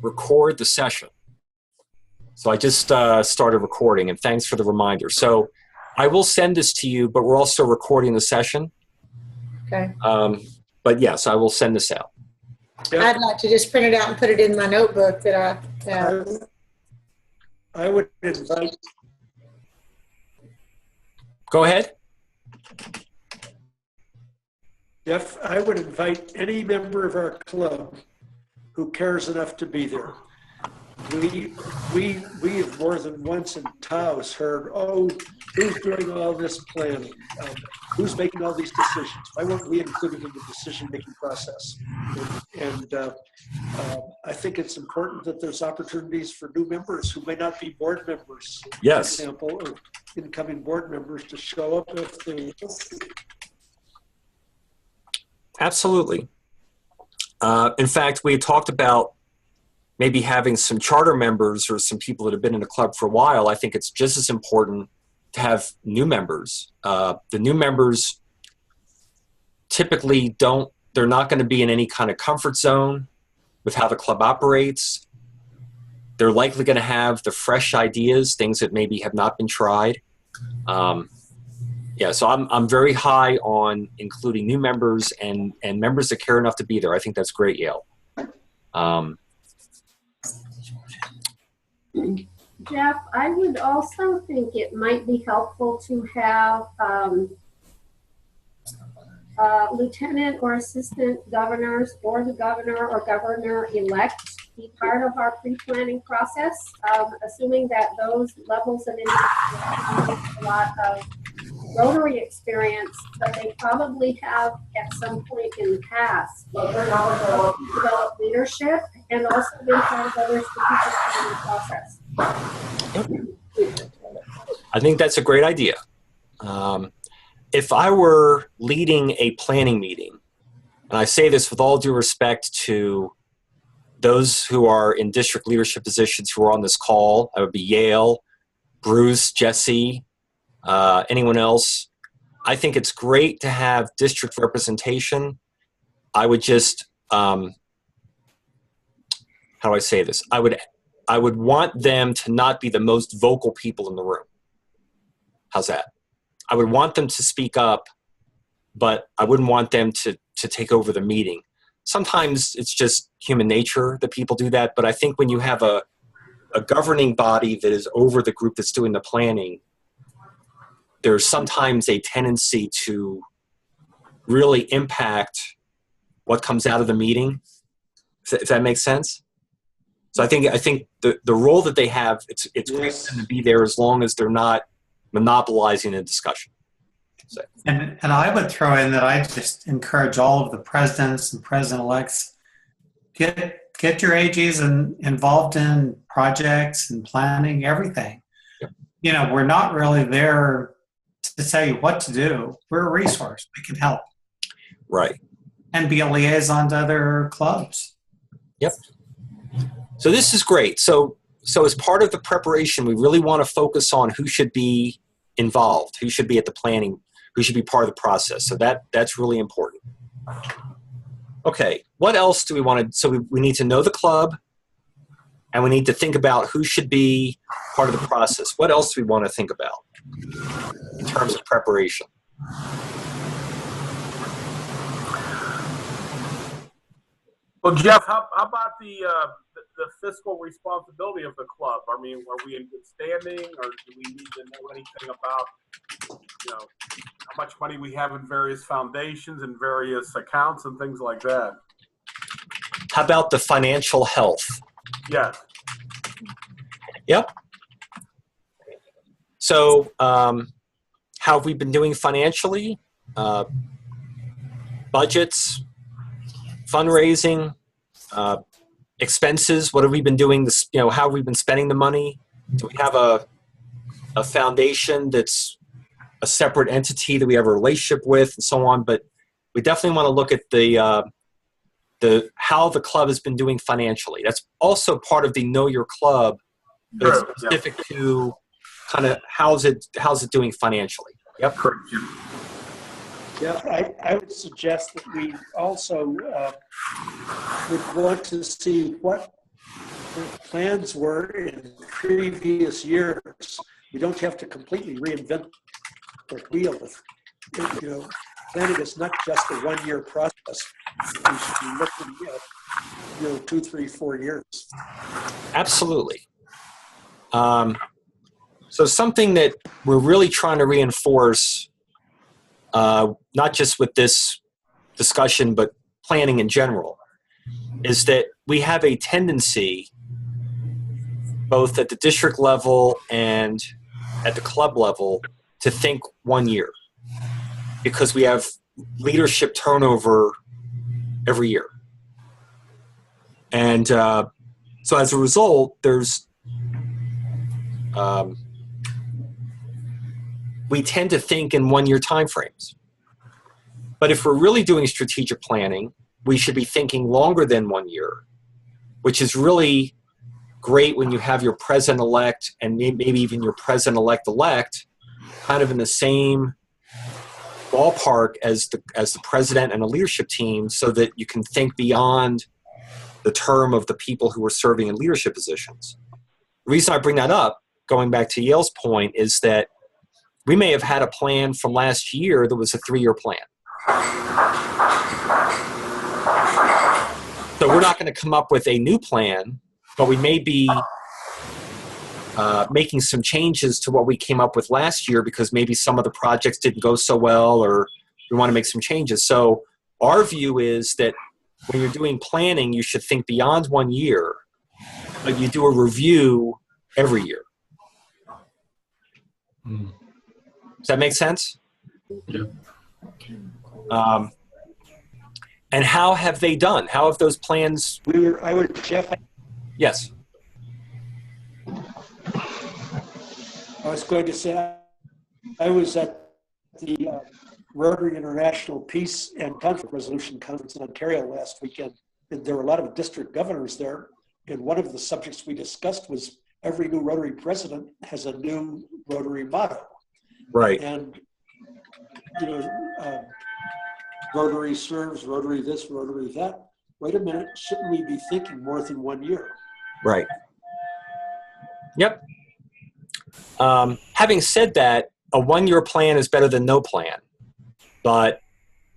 record the session. So I just started recording, and thanks for the reminder. So I will send this to you, but we're also recording the session. Okay. But yes, I will send this out. I'd like to just print it out and put it in my notebook that I have. I would invite. Go ahead. Jeff, I would invite any member of our club who cares enough to be there. We have more than once in Taos heard, oh, who's doing all this planning? Who's making all these decisions? Why weren't we included in the decision-making process? And I think it's important that there's opportunities for new members who may not be board members, Yes. for example, or incoming board members to show up if they. Absolutely. In fact, we had talked about maybe having some charter members or some people that have been in the club for a while. I think it's just as important to have new members. The new members typically they're not going to be in any kind of comfort zone with how the club operates. They're likely going to have the fresh ideas, things that maybe have not been tried. Yeah, so I'm very high on including new members and members that care enough to be there. I think that's great, Yale. Jeff, I would also think it might be helpful to have lieutenant or assistant governors or the governor or governor-elect be part of our pre-planning process, assuming that those levels of individuals have a lot of Rotary experience, but they probably have at some point in the past developed leadership and also been part of other strategic planning process. I think that's a great idea. If I were leading a planning meeting, and I say this with all due respect to those who are in district leadership positions who are on this call, I would be Yale, Bruce, Jesse, anyone else. I think it's great to have district representation. I would just, how do I say this? I would want them to not be the most vocal people in the room. How's that? I would want them to speak up, but I wouldn't want them to take over the meeting. Sometimes it's just human nature that people do that, but I think when you have a governing body that is over the group that's doing the planning, there's sometimes a tendency to really impact what comes out of the meeting, if that makes sense. So I think the role that they have, it's great for them to be there as long as they're not monopolizing a discussion. So. And I would throw in that I just encourage all of the presidents and president-elects, get your AGs involved in projects and planning, everything. Yep. You know, we're not really there to tell you what to do. We're a resource. We can help. Right. And be a liaison to other clubs. Yep. So this is great. So as part of the preparation, we really want to focus on who should be involved, who should be at the planning, who should be part of the process. So that's really important. Okay, what else do we want to, so we need to know the club, and we need to think about who should be part of the process. What else do we want to think about in terms of preparation? Well, Jeff, how about the fiscal responsibility of the club? I mean, are we in good standing, or do we need to know anything about, how much money we have in various foundations and various accounts and things like that? How about the financial health? Yes. Yep. So how have we been doing financially? Budgets, fundraising, expenses. What have we been doing? This, how have we been spending the money? Do we have a foundation that's a separate entity that we have a relationship with, and so on? But we definitely want to look at the how the club has been doing financially. That's also part of the Know Your Club, but it's specific to kind of how's it doing financially. Yep. Correct. Yeah, I would suggest that we also would want to see what plans were in previous years. We don't have to completely reinvent the wheel. You know, planning is not just a one-year process. We should be looking at, you know, 2, 3, 4 years. Absolutely. So something that we're really trying to reinforce, not just with this discussion, but planning in general, is that we have a tendency, both at the district level and at the club level, to think 1 year, because we have leadership turnover every year. And so as a result, we tend to think in 1 year timeframes. But if we're really doing strategic planning, we should be thinking longer than 1 year, which is really great when you have your president-elect and maybe even your president-elect kind of in the same ballpark as the president and a leadership team, so that you can think beyond the term of the people who are serving in leadership positions. The reason I bring that up, going back to Yale's point, is that we may have had a plan from last year that was a 3-year plan. So we're not going to come up with a new plan, but we may be making some changes to what we came up with last year, because maybe some of the projects didn't go so well, or we want to make some changes. So our view is that when you're doing planning, you should think beyond 1 year, but you do a review every year. Does that make sense? Yeah. And how have they done? How have those plans? Jeff, Yes. I was going to say, I was at the Rotary International Peace and Conflict Resolution Conference in Ontario last weekend, and there were a lot of district governors there. And one of the subjects we discussed was every new Rotary president has a new Rotary motto. Right. And, you know, Rotary serves, Rotary this, Rotary that. Wait a minute, shouldn't we be thinking more than 1 year? Right. Yep. Having said that, a 1 year plan is better than no plan, but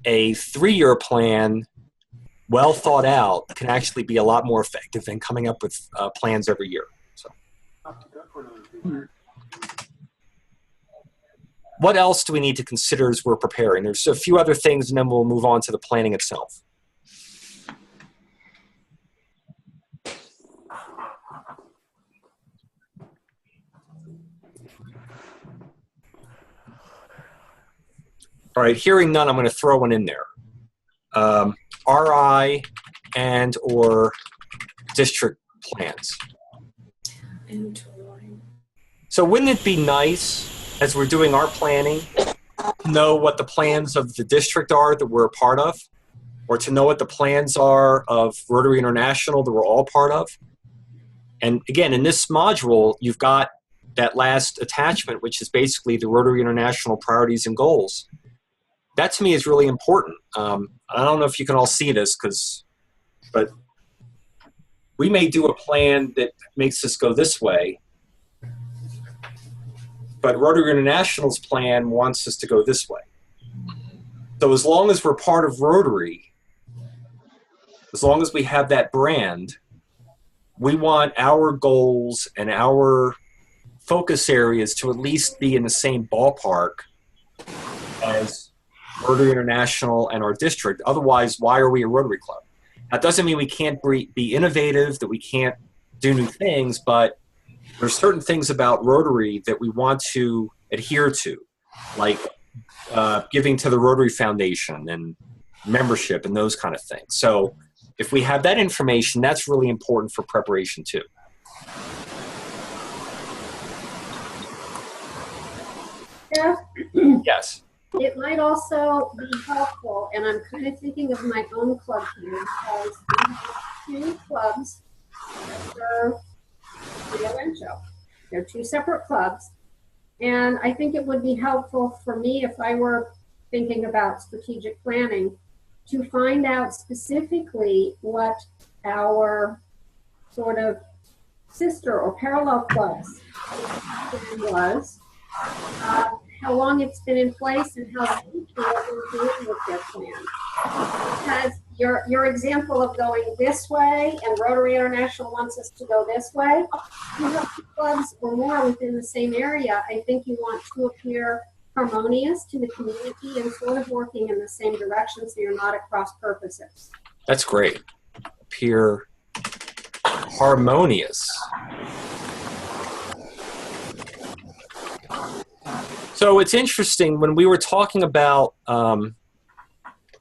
a 3-year plan, well thought out, can actually be a lot more effective than coming up with plans every year. So, what else do we need to consider as we're preparing? There's a few other things, and then we'll move on to the planning itself. All right, hearing none, I'm going to throw one in there. RI and or district plans. So wouldn't it be nice, as we're doing our planning, to know what the plans of the district are that we're a part of, or to know what the plans are of Rotary International that we're all part of? And again, in this module, you've got that last attachment, which is basically the Rotary International priorities and goals. That to me is really important. I don't know if you can all see this, but we may do a plan that makes us go this way, but Rotary International's plan wants us to go this way. So as long as we're part of Rotary, as long as we have that brand, we want our goals and our focus areas to at least be in the same ballpark as Rotary International and our district. Otherwise, why are we a Rotary Club? That doesn't mean we can't be innovative, that we can't do new things, but there's certain things about Rotary that we want to adhere to, like giving to the Rotary Foundation and membership and those kind of things. So if we have that information, that's really important for preparation too. Yeah. Yes. It might also be helpful, and I'm kind of thinking of my own club here, because we have 2 clubs that serve Rio Rancho. They're 2 separate clubs, and I think it would be helpful for me, if I were thinking about strategic planning, to find out specifically what our sort of sister or parallel clubs, was, how long it's been in place, and how they feel in doing with their plan. Because your example of going this way, and Rotary International wants us to go this way, you have two clubs or more within the same area. I think you want to appear harmonious to the community and sort of working in the same direction, so you're not at cross purposes. That's great. Appear harmonious. So it's interesting, when we were talking about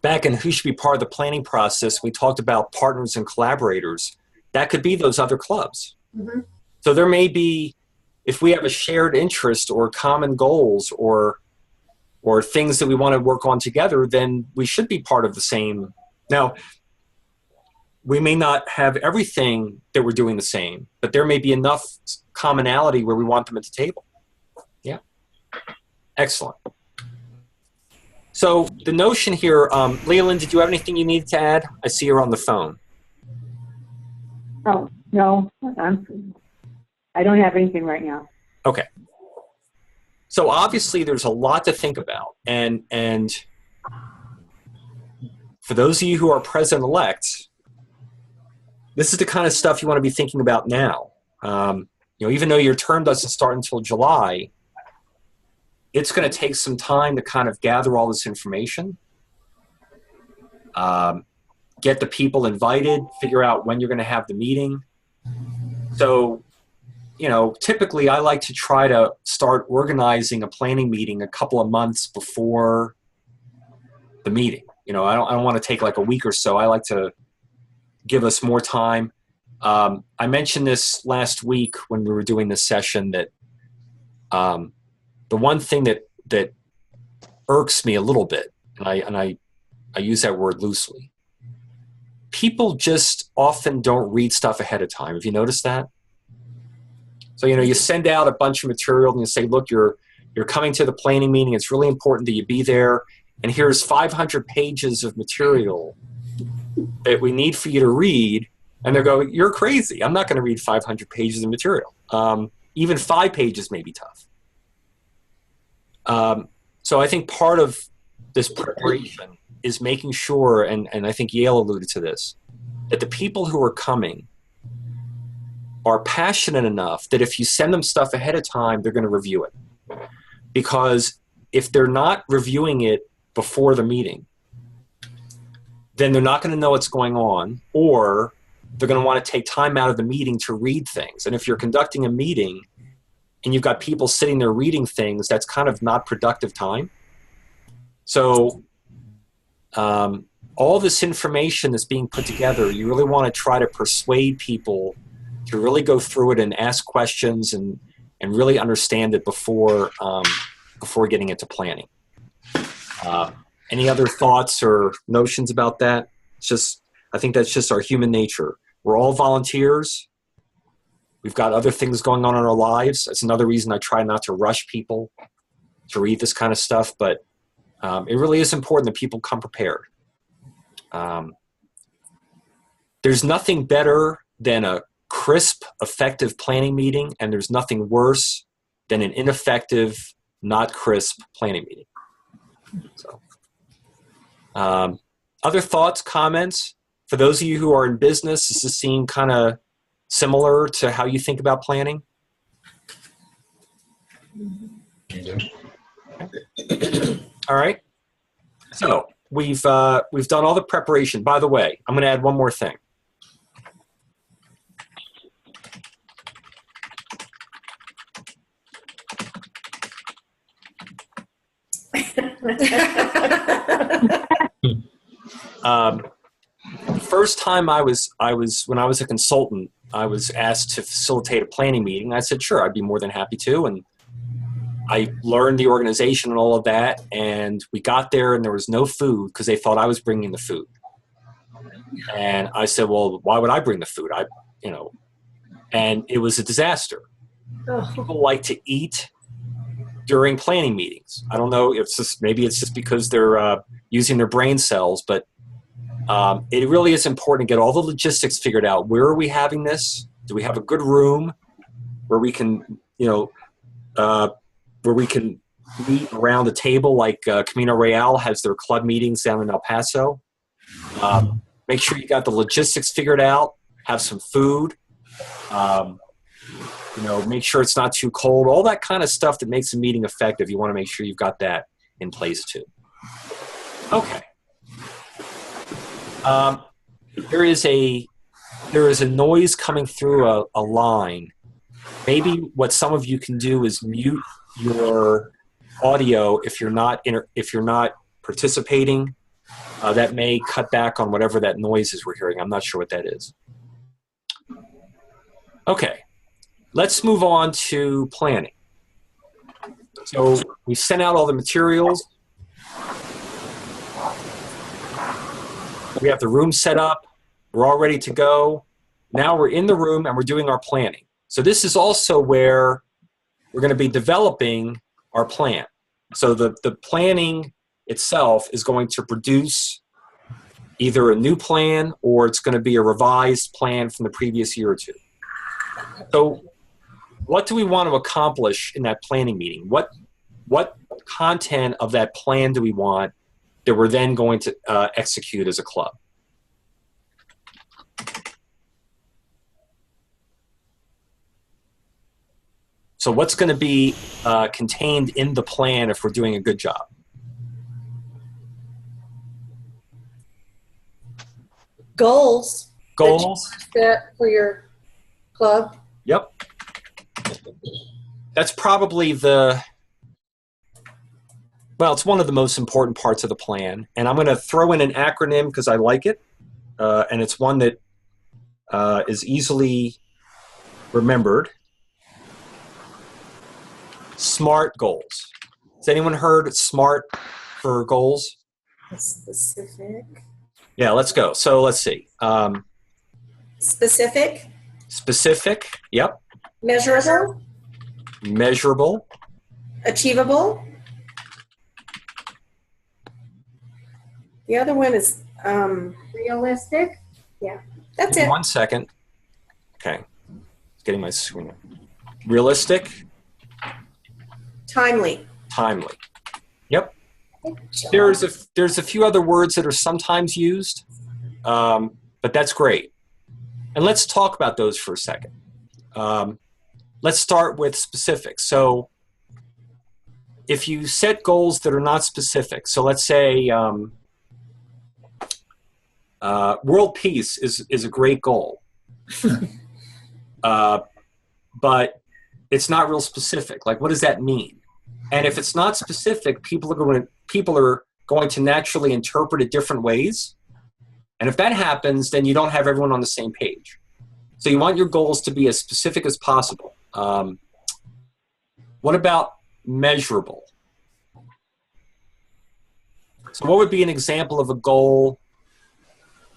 back in who should be part of the planning process, we talked about partners and collaborators. That could be those other clubs. Mm-hmm. So there may be, if we have a shared interest or common goals or things that we want to work on together, then we should be part of the same. Now, we may not have everything that we're doing the same, but there may be enough commonality where we want them at the table. Yeah. Excellent. So the notion here, Leland, did you have anything you needed to add? I see you're on the phone. Oh, no, I don't have anything right now. Okay. So obviously there's a lot to think about. And for those of you who are president-elect, this is the kind of stuff you want to be thinking about now. Even though your term doesn't start until July, it's going to take some time to kind of gather all this information, get the people invited, figure out when you're going to have the meeting. So, typically I like to try to start organizing a planning meeting a couple of months before the meeting. I don't want to take like a week or so. I like to give us more time. I mentioned this last week when we were doing this session that the one thing that irks me a little bit, and I use that word loosely, people just often don't read stuff ahead of time. Have you noticed that? So, you send out a bunch of material and you say, look, you're coming to the planning meeting. It's really important that you be there. And here's 500 pages of material that we need for you to read. And they're going, you're crazy. I'm not going to read 500 pages of material. Even 5 pages may be tough. So I think part of this preparation is making sure, and I think Yale alluded to this, that the people who are coming are passionate enough that if you send them stuff ahead of time, they're going to review it. Because if they're not reviewing it before the meeting, then they're not going to know what's going on, or they're going to want to take time out of the meeting to read things. And if you're conducting a meeting and you've got people sitting there reading things, that's kind of not productive time. So all this information that's being put together, you really want to try to persuade people to really go through it and ask questions and really understand it before getting into planning. Any other thoughts or notions about that? I think that's just our human nature. We're all volunteers. We've got other things going on in our lives. That's another reason I try not to rush people to read this kind of stuff, but it really is important that people come prepared. There's nothing better than a crisp, effective planning meeting, and there's nothing worse than an ineffective, not crisp planning meeting. So, other thoughts, comments? For those of you who are in business, does this seem kind of similar to how you think about planning? All right. So we've done all the preparation. By the way, I'm going to add one more thing. First time when I was a consultant, I was asked to facilitate a planning meeting. I said, sure, I'd be more than happy to. And I learned the organization and all of that. And we got there and there was no food because they thought I was bringing the food. And I said, well, why would I bring the food? And it was a disaster. Oh. People like to eat during planning meetings. I don't know. Maybe it's just because they're using their brain cells, but it really is important to get all the logistics figured out. Where are we having this? Do we have a good room where we can, where we can meet around the table like Camino Real has their club meetings down in El Paso? Make sure you got the logistics figured out. Have some food. Make sure it's not too cold. All that kind of stuff that makes a meeting effective. You want to make sure you've got that in place too. Okay. There is a noise coming through a line. Maybe what some of you can do is mute your audio if you're not participating. That may cut back on whatever that noise is we're hearing. I'm not sure what that is. Okay, let's move on to planning. So we sent out all the materials. We have the room set up. We're all ready to go. Now we're in the room and we're doing our planning. So this is also where we're going to be developing our plan. So the planning itself is going to produce either a new plan or it's going to be a revised plan from the previous year or two. So what do we want to accomplish in that planning meeting? What content of that plan do we want that we're then going to execute as a club? So what's going to be contained in the plan if we're doing a good job? Goals. Goals. Set for your club. Yep. That's probably it's one of the most important parts of the plan. And I'm going to throw in an acronym because I like it. And it's one that is easily remembered. SMART goals. Has anyone heard SMART for goals? Specific. Yeah, let's go. So let's see. Specific. Specific. Yep. Measurable. Measurable. Achievable. The other one is, Realistic? That's Give me it. 1 second. Okay. Getting my screen. Realistic. Timely. Timely. Yep. There's a few other words that are sometimes used, but that's great. And let's talk about those for a second. Let's start with specific. So if you set goals that are not specific, so let's say world peace is a great goal, but it's not real specific. Like, what does that mean? And if it's not specific, people are going to naturally interpret it different ways. And if that happens, then you don't have everyone on the same page. So you want your goals to be as specific as possible. What about measurable? So what would be an example of a goal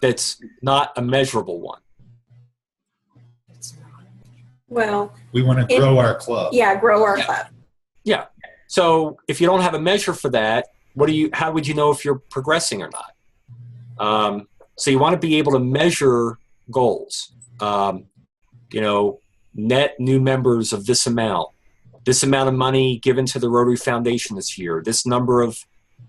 that's not a measurable one? well, We want to grow our club. yeah, grow our club. Yeah. So if you don't have a measure for that, how would you know if you're progressing or not? So you want to be able to measure goals. Net new members of this amount of money given to the Rotary Foundation this year, this number of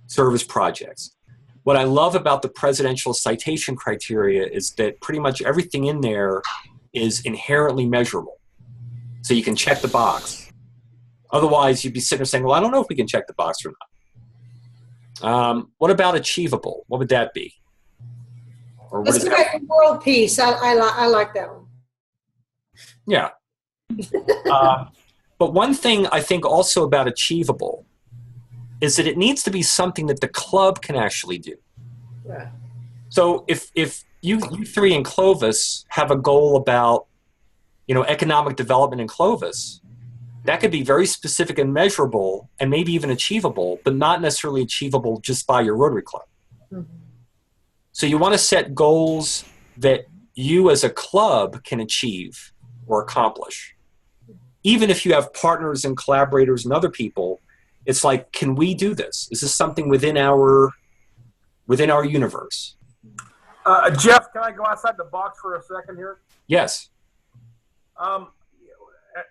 service projects. What I love about the presidential citation criteria is that pretty much everything in there is inherently measurable. So you can check the box. Otherwise, you'd be sitting there saying, well, I don't know if we can check the box or not. What about achievable? What would that be? Or what Let's is go that? back to world peace. I like that one. Yeah. But one thing I think also about achievable is that it needs to be something that the club can actually do. Right. So if you three in Clovis have a goal about, economic development in Clovis, that could be very specific and measurable and maybe even achievable, but not necessarily achievable just by your Rotary Club. Mhm. So you want to set goals that you as a club can achieve or accomplish. Even if you have partners and collaborators and other people, it's like, can we do this? Is this something within our universe? Jeff, can I go outside the box for a second here? Yes.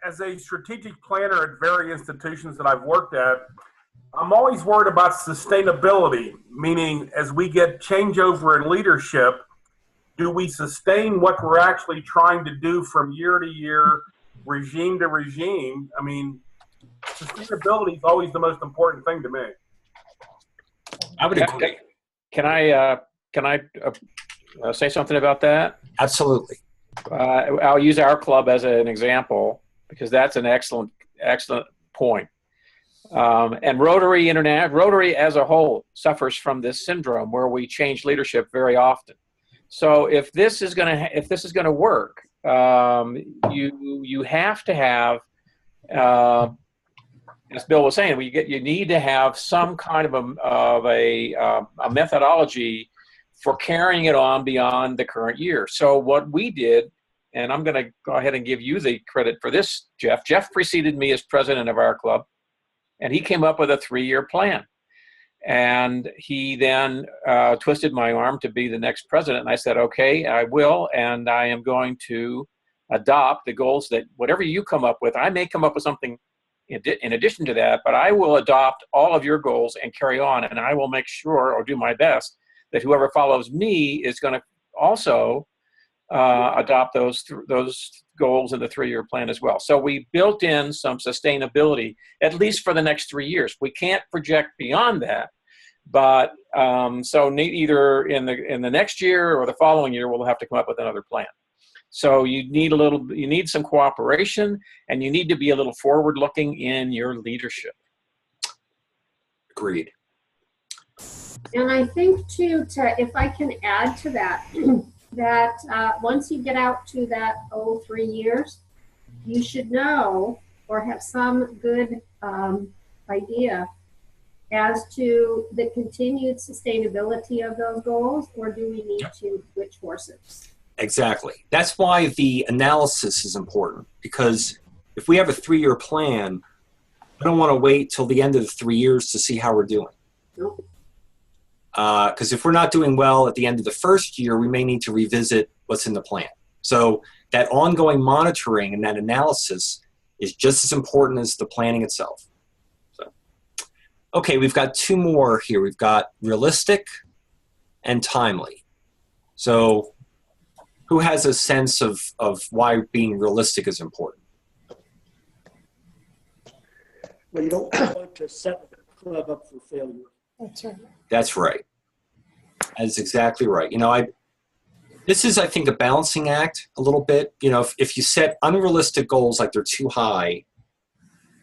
As a strategic planner at various institutions that I've worked at, I'm always worried about sustainability, meaning as we get changeover in leadership, do we sustain what we're actually trying to do from year to year, regime to regime? I mean, sustainability is always the most important thing to me. I would agree. Can I say something about that? Absolutely. I'll use our club as an example because that's an excellent point. And Rotary as a whole suffers from this syndrome where we change leadership very often. So if this is going to work, you have to have, as Bill was saying, you need to have some kind of a methodology for carrying it on beyond the current year. So what we did, and I'm going to go ahead and give you the credit for this, Jeff. Jeff preceded me as president of our club, and he came up with a 3-year plan. And he then twisted my arm to be the next president. And I said, okay, I will. And I am going to adopt the goals that whatever you come up with, I may come up with something in addition to that, but I will adopt all of your goals and carry on. And I will make sure or do my best that whoever follows me is going to also adopt those goals in the 3-year plan as well. So we built in some sustainability, at least for the next 3 years. We can't project beyond that, but so either in the next year or the following year, we'll have to come up with another plan. So you need some cooperation, and you need to be a little forward-looking in your leadership. Agreed. And I think too, if I can add to that, that once you get out to that 3 years, you should know or have some good idea as to the continued sustainability of those goals, or do we need to switch horses? Exactly. That's why the analysis is important, because if we have a 3-year plan, I don't want to wait till the end of the 3 years to see how we're doing. Nope. Because if we're not doing well at the end of the first year, we may need to revisit what's in the plan. So that ongoing monitoring and that analysis is just as important as the planning itself. So, okay, we've got 2 more here. We've got realistic and timely. So who has a sense of why being realistic is important? Well, you don't want to set the club up for failure. That's right. That's right. That's exactly right. You know, this is, I think, a balancing act a little bit. You know, if you set unrealistic goals like they're too high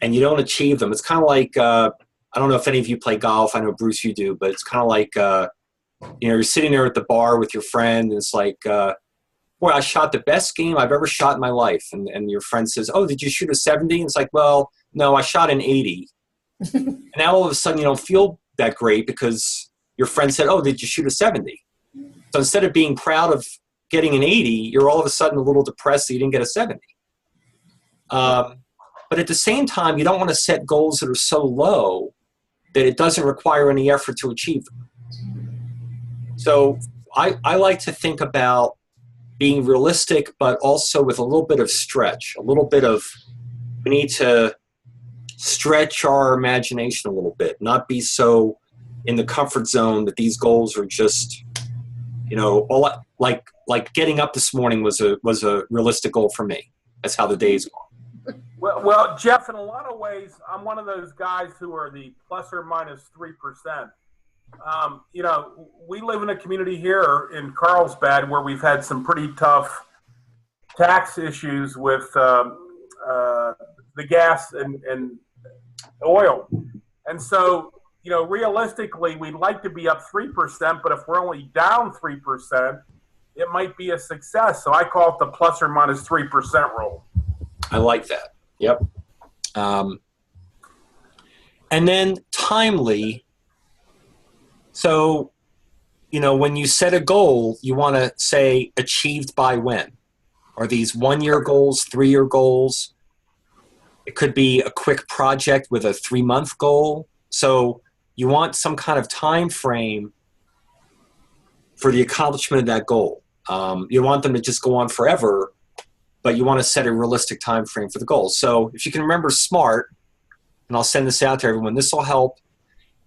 and you don't achieve them, it's kind of like, I don't know if any of you play golf. I know, Bruce, you do, but it's kind of like, you know, you're sitting there at the bar with your friend, and it's like, boy, I shot the best game I've ever shot in my life. And your friend says, oh, did you shoot a 70? And it's like, well, no, I shot an 80. And now all of a sudden you don't feel that great because your friend said, oh, did you shoot a 70? So instead of being proud of getting an 80, you're all of a sudden a little depressed that you didn't get a 70. But at the same time, you don't want to set goals that are so low that it doesn't require any effort to achieve them. So I like to think about being realistic, but also with a little bit of stretch, a little bit of, we need to stretch our imagination a little bit, not be so in the comfort zone that these goals are just, you know, all like getting up this morning was a realistic goal for me. That's how the day's gone. Well, Jeff, in a lot of ways, I'm one of those guys who are the plus or minus 3%. You know, we live in a community here in Carlsbad where we've had some pretty tough tax issues with the gas and oil. And so, you know, realistically, we'd like to be up 3%, but if we're only down 3%, it might be a success. So I call it the plus or minus 3% rule. I like that. Yep. And then timely. So, you know, when you set a goal, you want to say achieved by when? Are these 1-year goals, 3-year goals? It could be a quick project with a 3-month goal. So you want some kind of time frame for the accomplishment of that goal. You want them to just go on forever, but you want to set a realistic time frame for the goals. So if you can remember SMART, and I'll send this out to everyone, this will help.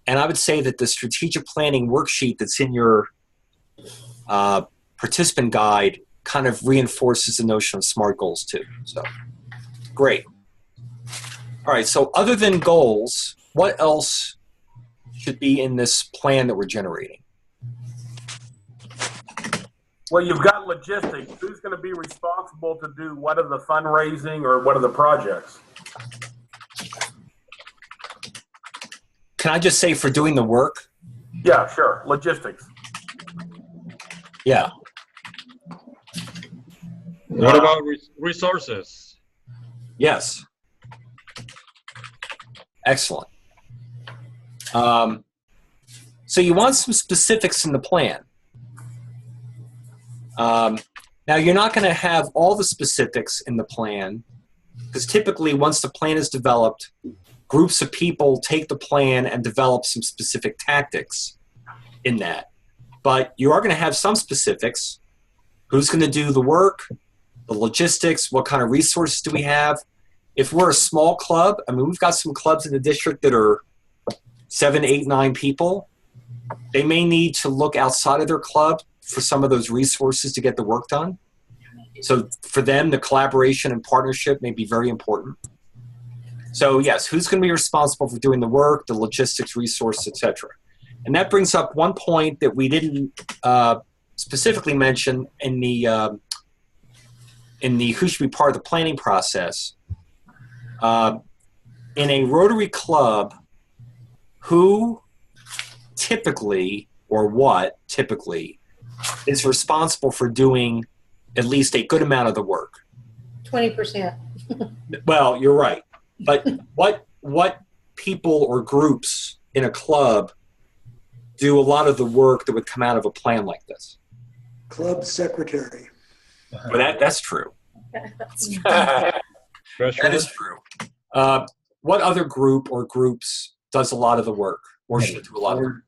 And I would say that the strategic planning worksheet that's in your participant guide kind of reinforces the notion of SMART goals too. So great. All right, so other than goals, what else should be in this plan that we're generating? Well, you've got logistics. Who's going to be responsible to do what of the fundraising or what of the projects? Can I just say for doing the work? Yeah, sure. Logistics. Yeah. What about resources? Yes. Excellent. So you want some specifics in the plan. Now, you're not going to have all the specifics in the plan, because typically once the plan is developed, groups of people take the plan and develop some specific tactics in that. But you are going to have some specifics. Who's going to do the work, the logistics, what kind of resources do we have? If we're a small club, I mean, we've got some clubs in the district that are 7, 8, 9 people. They may need to look outside of their club for some of those resources to get the work done. So for them, the collaboration and partnership may be very important. So yes, who's going to be responsible for doing the work, the logistics, resources, etc. And that brings up one point that we didn't specifically mention in the who should be part of the planning process. In a Rotary Club, who typically, or what typically, is responsible for doing at least a good amount of the work? 20%. Well, you're right. But what people or groups in a club do a lot of the work that would come out of a plan like this? Club secretary. Well, that's true. That is true. What other group or groups does a lot of the work, or should do a lot of work?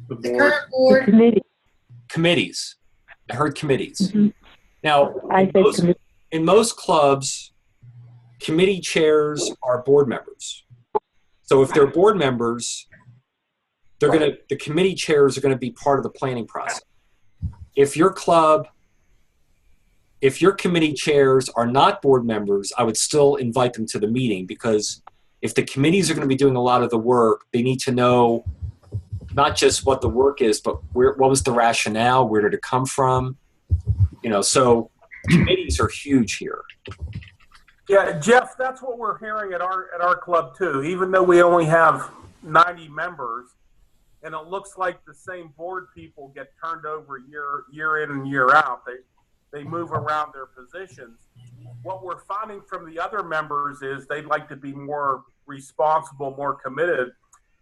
The The board. current The board, committee. Committees. I heard committees. Mhm. Now, I said committee. in most clubs, committee chairs are board members. So if they're board members, the committee chairs are going to be part of the planning process. If your committee chairs are not board members, I would still invite them to the meeting, because if the committees are going to be doing a lot of the work, they need to know not just what the work is, but what was the rationale, where did it come from? So committees are huge here. Yeah, Jeff, that's what we're hearing at our club too. Even though we only have 90 members, and it looks like the same board people get turned over year in and year out. They move around their positions. What we're finding from the other members is they'd like to be more responsible, more committed.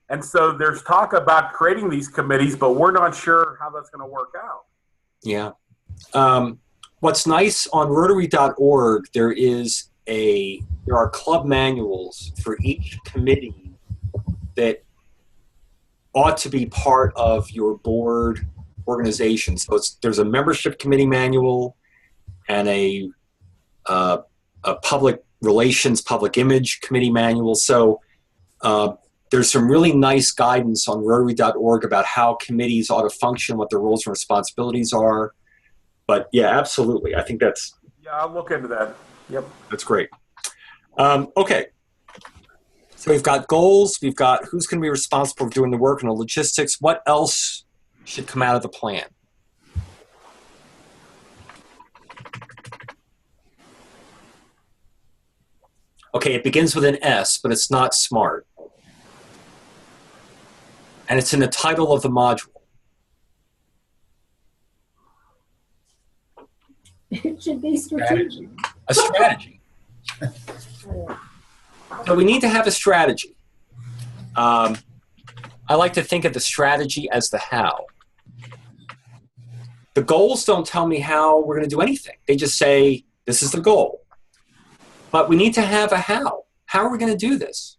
And so there's talk about creating these committees, but we're not sure how that's going to work out. Yeah. What's nice on Rotary.org, there are club manuals for each committee that ought to be part of your board organization. So there's a membership committee manual and a public relations, public image committee manual. So there's some really nice guidance on Rotary.org about how committees ought to function, what their roles and responsibilities are. But yeah, absolutely. I think that's... Yeah, I'll look into that. Yep. That's great. Okay. So we've got goals. We've got who's going to be responsible for doing the work and the logistics. What else should come out of the plan? Okay, it begins with an S, but it's not SMART. And it's in the title of the module. It should be strategic. A strategy. So we need to have a strategy. I like to think of the strategy as the how. The goals don't tell me how we're going to do anything. They just say, this is the goal. But we need to have a how. How are we going to do this?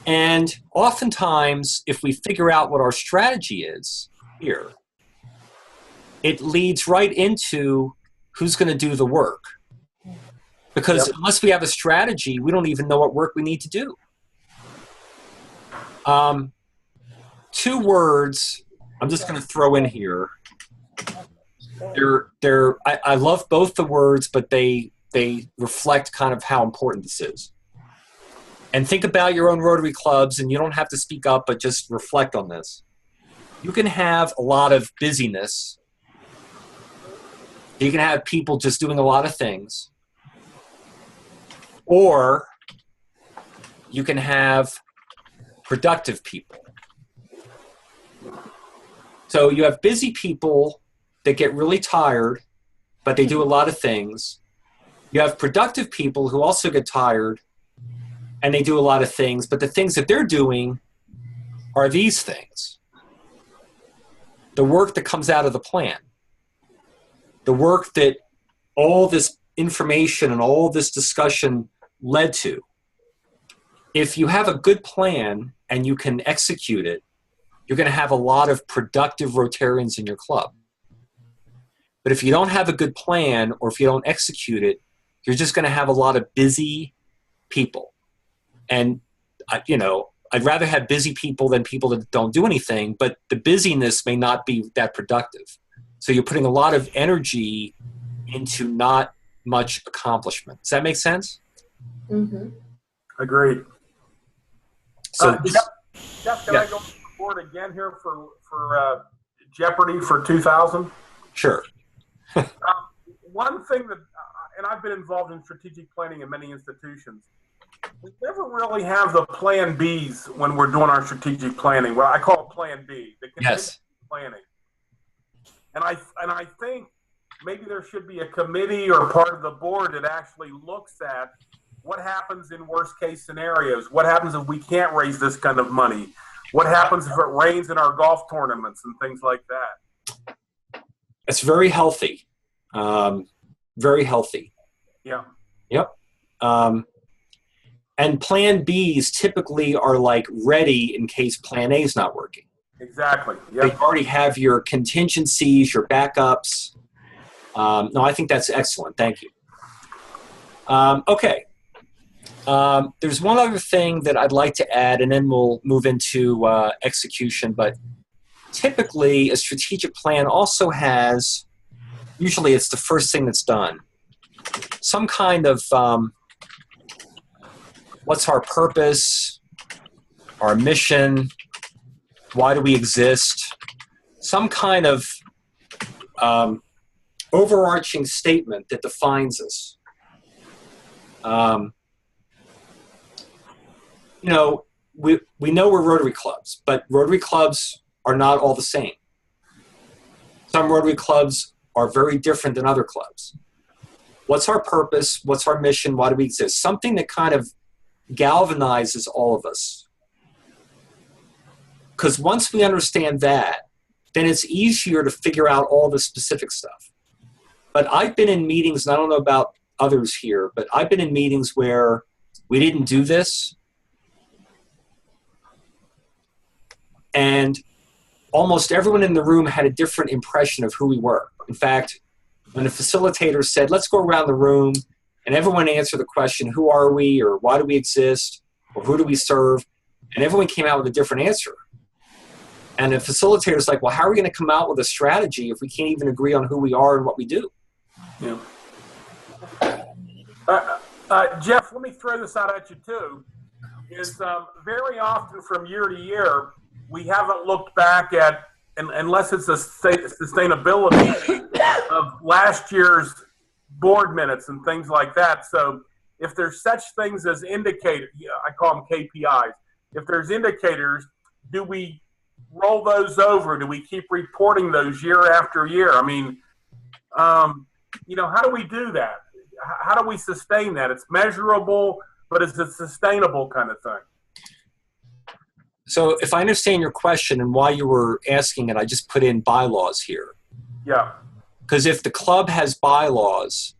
And oftentimes, if we figure out what our strategy is here, it leads right into who's going to do the work. Because Yep. unless we have a strategy, we don't even know what work we need to do. 2 words I'm just going to throw in here. I love both the words, but they reflect kind of how important this is. And think about your own Rotary clubs, and you don't have to speak up, but just reflect on this. You can have a lot of busyness. You can have people just doing a lot of things. Or you can have productive people. So you have busy people that get really tired, but they do a lot of things. You have productive people who also get tired, and they do a lot of things, but the things that they're doing are these things. The work that comes out of the plan. The work that all this information and all this discussion led to. If you have a good plan and you can execute it, you're going to have a lot of productive Rotarians in your club. But if you don't have a good plan, or if you don't execute it, you're just going to have a lot of busy people. And, I'd rather have busy people than people that don't do anything, but the busyness may not be that productive. So you're putting a lot of energy into not much accomplishment. Does that make sense? Mm-hmm. Agreed. So Jeff, can Yeah. I go to the board again here for Jeopardy for 2000? Sure. One thing that, and I've been involved in strategic planning in many institutions, we never really have the plan Bs when we're doing our strategic planning. Well, I call it plan B, the contingency Yes. planning. And I think maybe there should be a committee or part of the board that actually looks at what happens in worst case scenarios. What happens if we can't raise this kind of money? What happens if it rains in our golf tournaments and things like that? It's very healthy. Very healthy. Yeah. Yep. And plan Bs typically are like ready in case plan A is not working. Exactly. They Yep. already have your contingencies, your backups. No, I think that's excellent. Thank you. Okay. There's one other thing that I'd like to add, and then we'll move into execution. But typically, a strategic plan also has, usually it's the first thing that's done, some kind of what's our purpose, our mission, why do we exist, some kind of overarching statement that defines us. We know we're Rotary clubs, but Rotary clubs are not all the same. Some Rotary clubs are very different than other clubs. What's our purpose? What's our mission? Why do we exist? Something that kind of galvanizes all of us. Because once we understand that, then it's easier to figure out all the specific stuff. But I've been in meetings, and I don't know about others here, but I've been in meetings where we didn't do this, and almost everyone in the room had a different impression of who we were. In fact, when the facilitator said, let's go around the room and everyone answer the question, who are we, or why do we exist, or who do we serve? And everyone came out with a different answer. And the facilitator's like, well, how are we going to come out with a strategy if we can't even agree on who we are and what we do? Yeah. Jeff, let me throw this out at you too. Is very often from year to year, we haven't looked back at, unless it's a sustainability of last year's board minutes and things like that. So if there's such things as indicators, I call them KPIs. If there's indicators, do we roll those over? Do we keep reporting those year after year? I mean, how do we do that? How do we sustain that? It's measurable, but it's a sustainable kind of thing. So if I understand your question and why you were asking it, I just put in bylaws here. Yeah. Because if the club has bylaws,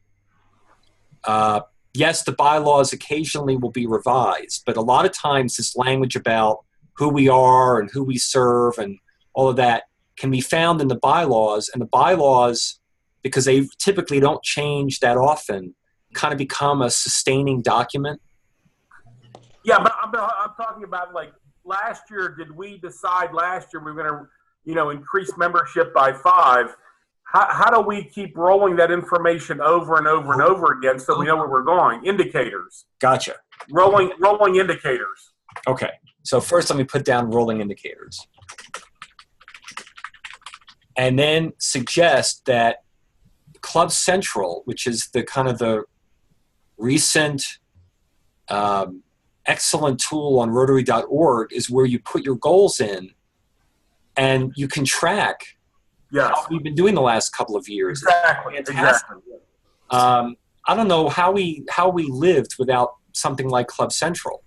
yes, the bylaws occasionally will be revised, but a lot of times this language about who we are and who we serve and all of that can be found in the bylaws. And the bylaws, because they typically don't change that often, kind of become a sustaining document. Yeah, but I'm talking about like last year. Did we decide last year we were going to, increase membership by 5? How do we keep rolling that information over and over and over again so we know where we're going? Indicators. Gotcha. Rolling indicators. Okay. So first, let me put down rolling indicators. And then suggest that Club Central, which is the kind of the recent excellent tool on Rotary.org, is where you put your goals in and you can track how we've been doing the last couple of years. Exactly. I don't know how we lived without something like Club Central.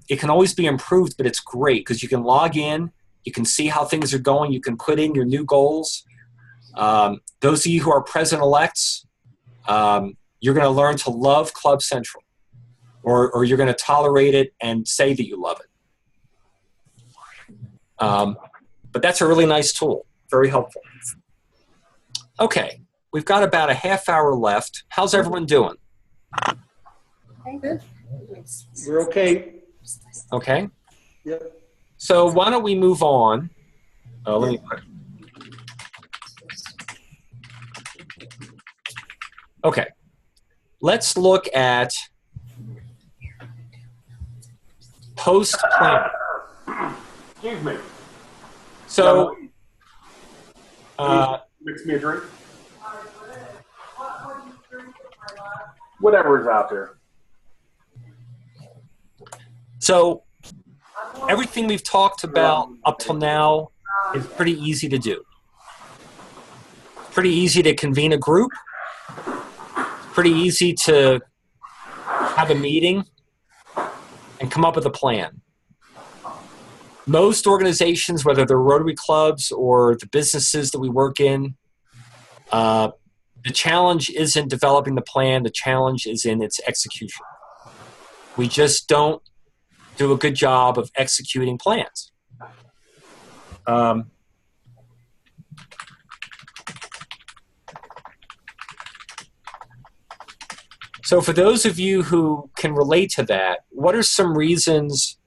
It can always be improved, but it's great because you can log in, you can see how things are going, you can put in your new goals. Those of you who are president-elects, you're going to learn to love Club Central, or you're going to tolerate it and say that you love it. But that's a really nice tool, very helpful. Okay, we've got about a half hour left. How's everyone doing? Good. We're okay. Okay. Yep. So why don't we move on? Let me put. Okay. Let's look at post-plan. Excuse me. So, mix me a drink. Whatever is out there. So everything we've talked about up till now is pretty easy to do. Pretty easy to convene a group. Pretty easy to have a meeting and come up with a plan. Most organizations, whether they're Rotary clubs or the businesses that we work in, the challenge isn't developing the plan, the challenge is in its execution. We just don't do a good job of executing plans. So for those of you who can relate to that, what are some reasons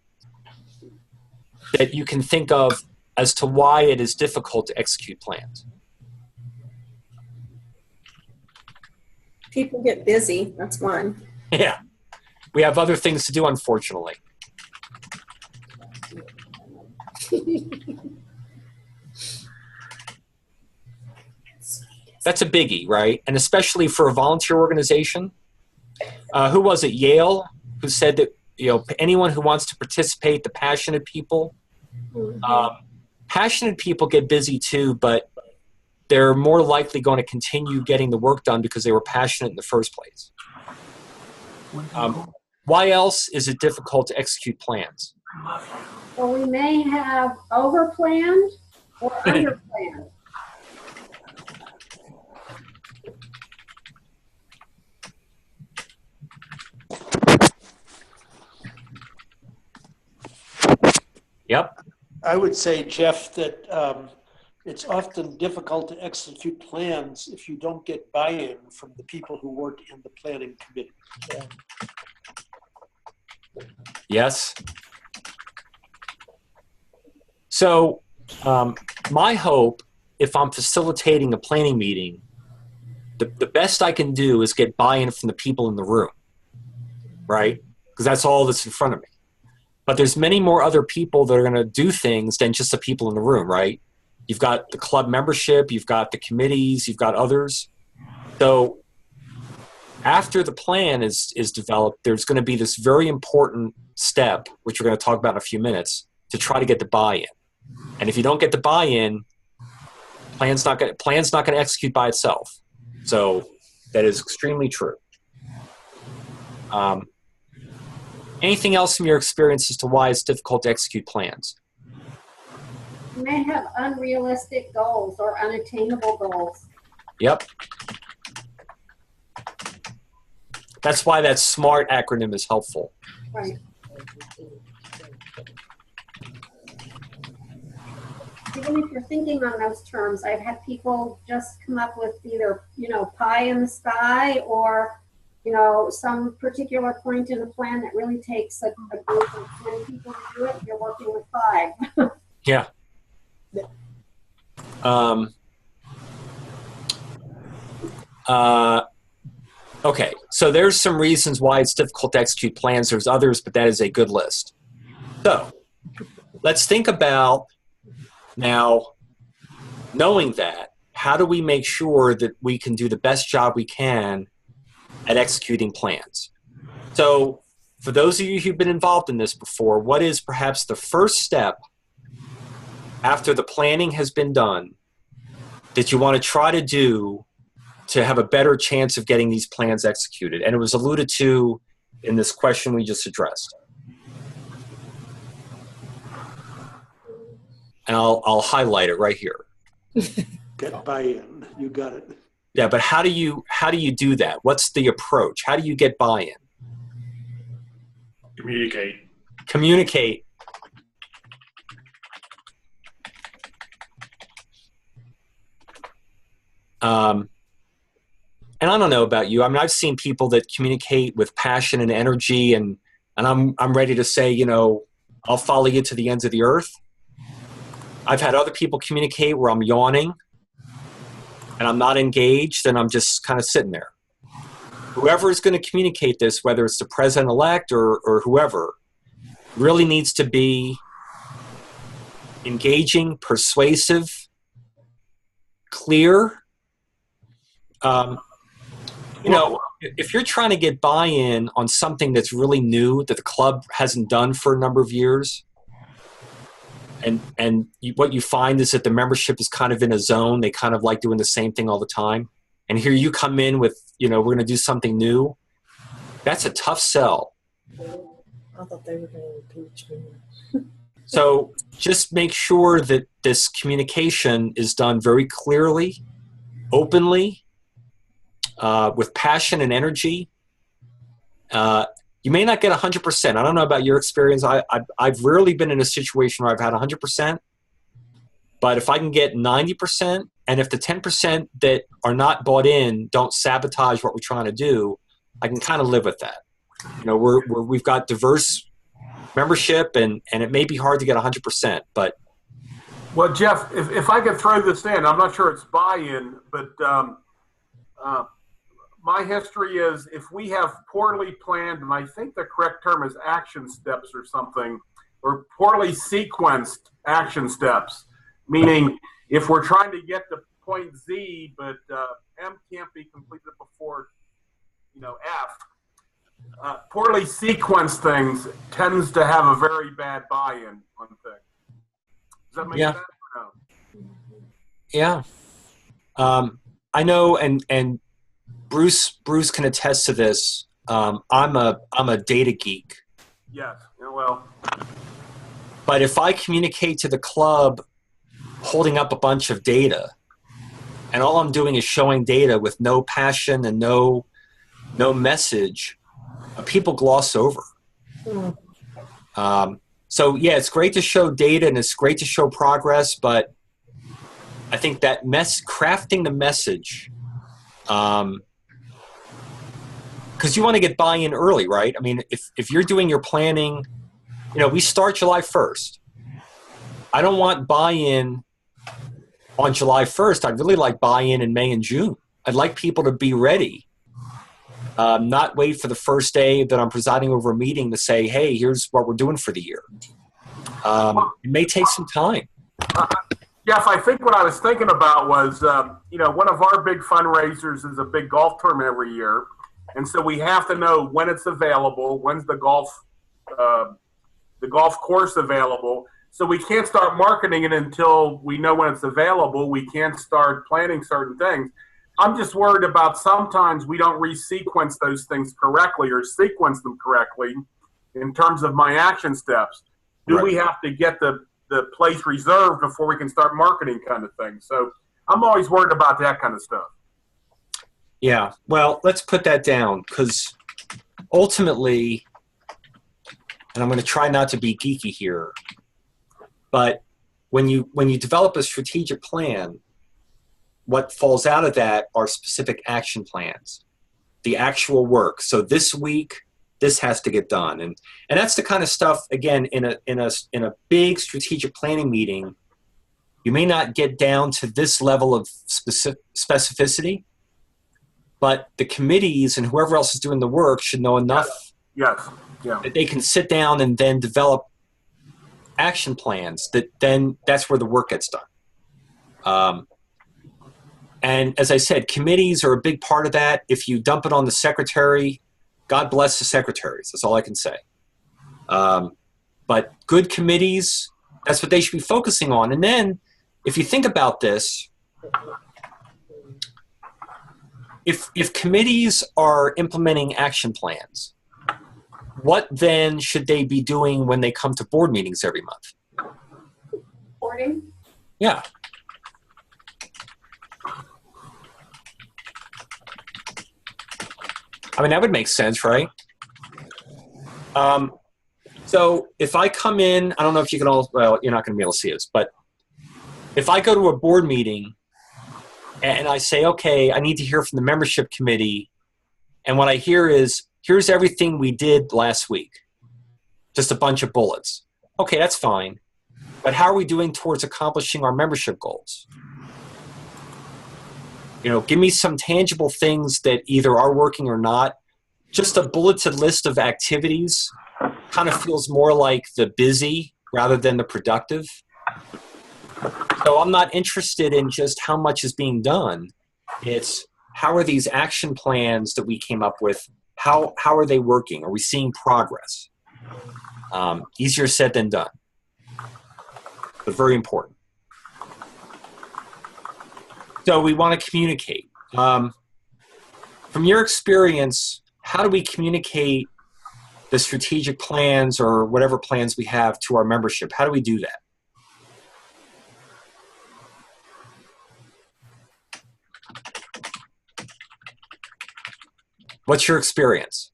that you can think of as to why it is difficult to execute plans? People get busy, that's one. Yeah, we have other things to do, unfortunately. That's a biggie, right? And especially for a volunteer organization. Who was it, Yale, who said that anyone who wants to participate, the passionate people, passionate people get busy too, but they're more likely going to continue getting the work done because they were passionate in the first place. Why else is it difficult to execute plans? Well, we may have overplanned or underplanned. Yep. I would say, Jeff, that it's often difficult to execute plans if you don't get buy-in from the people who work in the planning committee. Yes. So my hope, if I'm facilitating a planning meeting, the best I can do is get buy-in from the people in the room, right? Because that's all that's in front of me. But there's many more other people that are going to do things than just the people in the room, right? You've got the club membership, you've got the committees, you've got others. So after the plan is developed, there's going to be this very important step, which we're going to talk about in a few minutes, to try to get the buy-in. And if you don't get the buy-in, plan's not going to execute by itself. So that is extremely true. Anything else from your experience as to why it's difficult to execute plans? You may have unrealistic goals or unattainable goals. Yep. That's why that SMART acronym is helpful. Right. Even if you're thinking on those terms, I've had people just come up with either, pie in the sky or some particular point in the plan that really takes a group of 10 people to do it, you're working with 5. Yeah. Okay, so there's some reasons why it's difficult to execute plans. There's others, but that is a good list. So let's think about now, knowing that, how do we make sure that we can do the best job we can at executing plans? So for those of you who've been involved in this before, what is perhaps the first step after the planning has been done that you want to try to do to have a better chance of getting these plans executed? And it was alluded to in this question we just addressed. And I'll highlight it right here. Get buy-in. You got it. Yeah, but how do you do that? What's the approach? How do you get buy-in? Communicate. And I don't know about you. I mean, I've seen people that communicate with passion and energy, and I'm ready to say, you know, I'll follow you to the ends of the earth. I've had other people communicate where I'm yawning and I'm not engaged and I'm just kind of sitting there. Whoever is going to communicate this, whether it's the president-elect or whoever, really needs to be engaging, persuasive, clear. You know, if you're trying to get buy-in on something that's really new that the club hasn't done for a number of years, and what you find is that the membership is kind of in a zone, they kind of like doing the same thing all the time, and here you come in with, you know, we're going to do something new, that's a tough sell. I thought they were going to impeach me. So just make sure that this communication is done very clearly, openly, with passion and energy. You may not get 100%. I don't know about your experience. I've rarely been in a situation where I've had 100%. But if I can get 90%, and if the 10% that are not bought in don't sabotage what we're trying to do, I can kind of live with that. You know, we've got diverse membership, and it may be hard to get 100%, but. Well, Jeff, if I could throw this in, I'm not sure it's buy-in, but my history is if we have poorly planned, and I think the correct term is action steps or something, or poorly sequenced action steps, meaning if we're trying to get to point Z, but M can't be completed before, you know, F, poorly sequenced things tends to have a very bad buy-in on things. Does that make sense or no? Yeah. I know, and Bruce can attest to this. I'm a data geek. Yes. Yeah, well. But if I communicate to the club holding up a bunch of data, and all I'm doing is showing data with no passion and no message, people gloss over. So yeah, it's great to show data and it's great to show progress, but I think that crafting the message, because you want to get buy-in early, right? I mean, if you're doing your planning, you know, we start July 1st. I don't want buy-in on July 1st. I'd really like buy-in in May and June. I'd like people to be ready, not wait for the first day that I'm presiding over a meeting to say, hey, here's what we're doing for the year. It may take some time. Jeff, I think what I was thinking about was, you know, one of our big fundraisers is a big golf tournament every year. And so we have to know when it's available, when's the golf course available. So we can't start marketing it until we know when it's available. We can't start planning certain things. I'm just worried about sometimes we don't resequence those things correctly or sequence them correctly in terms of my action steps. Do we have to get the place reserved before we can start marketing kind of thing? So I'm always worried about that kind of stuff. Yeah, well, let's put that down, because ultimately, and I'm going to try not to be geeky here, but when you develop a strategic plan, what falls out of that are specific action plans. the actual work. So this week, this has to get done, and that's the kind of stuff. Again, in a big strategic planning meeting, you may not get down to this level of specificity, but the committees and whoever else is doing the work should know enough Yes, yeah. that they can sit down and then develop action plans. That's where the work gets done. And as I said, committees are a big part of that. If you dump it on the secretary, God bless the secretaries. That's all I can say. But good committees, that's what they should be focusing on. And then, if you think about this, if committees are implementing action plans, what then should they be doing when they come to board meetings every month? Reporting? Yeah. I mean, that would make sense, right? So if I come in, I don't know if you can all, well, you're not going to be able to see this, but if I go to a board meeting and I say, okay, I need to hear from the membership committee, and what I hear is, here's everything we did last week, just a bunch of bullets. Okay, that's fine. But how are we doing towards accomplishing our membership goals? You know, give me some tangible things that either are working or not. Just a bulleted list of activities kind of feels more like the busy rather than the productive. So I'm not interested in just how much is being done. It's how are these action plans that we came up with, how are they working? Are we seeing progress? Easier said than done, but very important. So we want to communicate. From your experience, how do we communicate the strategic plans or whatever plans we have to our membership? How do we do that? What's your experience?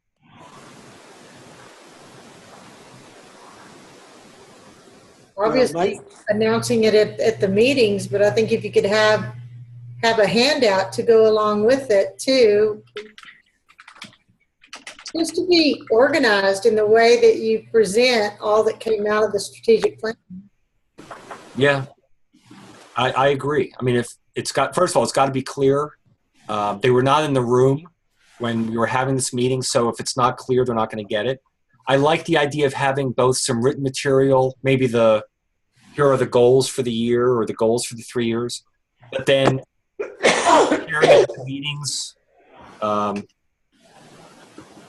Obviously, announcing it at the meetings, but I think if you could have a handout to go along with it too, just to be organized in the way that you present all that came out of the strategic plan. Yeah, I agree. I mean, if it's got, first of all, it's got to be clear. They were not in the room when we were having this meeting, so if it's not clear, they're not going to get it. I like the idea of having both some written material, maybe here are the goals for the year or the goals for the 3 years, but then sharing at the meetings,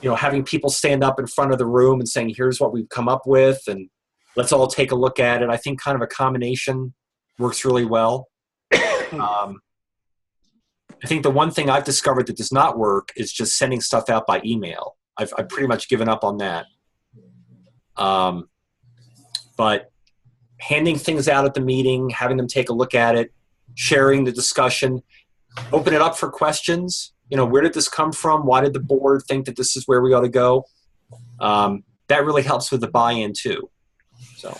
you know, having people stand up in front of the room and saying, here's what we've come up with, and let's all take a look at it. I think kind of a combination works really well. I think the one thing I've discovered that does not work is just sending stuff out by email. I've pretty much given up on that. But handing things out at the meeting, having them take a look at it, sharing the discussion, open it up for questions. You know, where did this come from? Why did the board think that this is where we ought to go? That really helps with the buy-in too. So,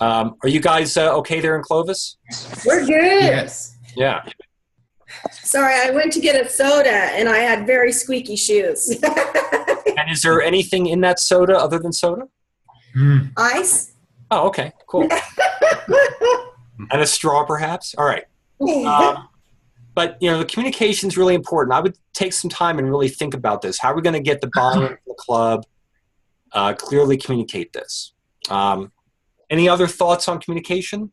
are you guys okay there in Clovis? We're good. Yes. Yeah. Sorry, I went to get a soda and I had very squeaky shoes. And is there anything in that soda other than soda? Ice? Oh, okay, cool. And a straw, perhaps? All right. But, you know, the communication is really important. I would take some time and really think about this. How are we going to get the buy-in from the club? Clearly communicate this. Any other thoughts on communication?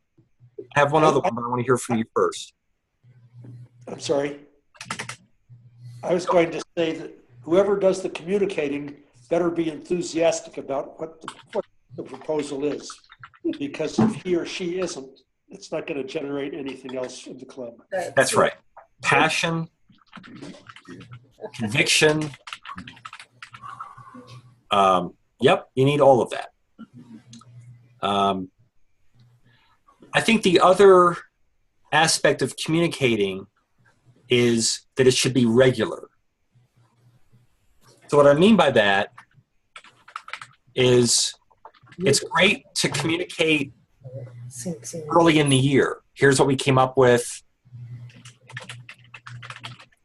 I have one other one, but I want to hear from you first. I'm sorry. I was going to say that whoever does the communicating better be enthusiastic about what the proposal is. Because if he or she isn't, it's not going to generate anything else in the club. That's right. Passion, conviction. Yep, you need all of that. I think the other aspect of communicating is that it should be regular. So what I mean by that is it's great to communicate early in the year. Here's what we came up with.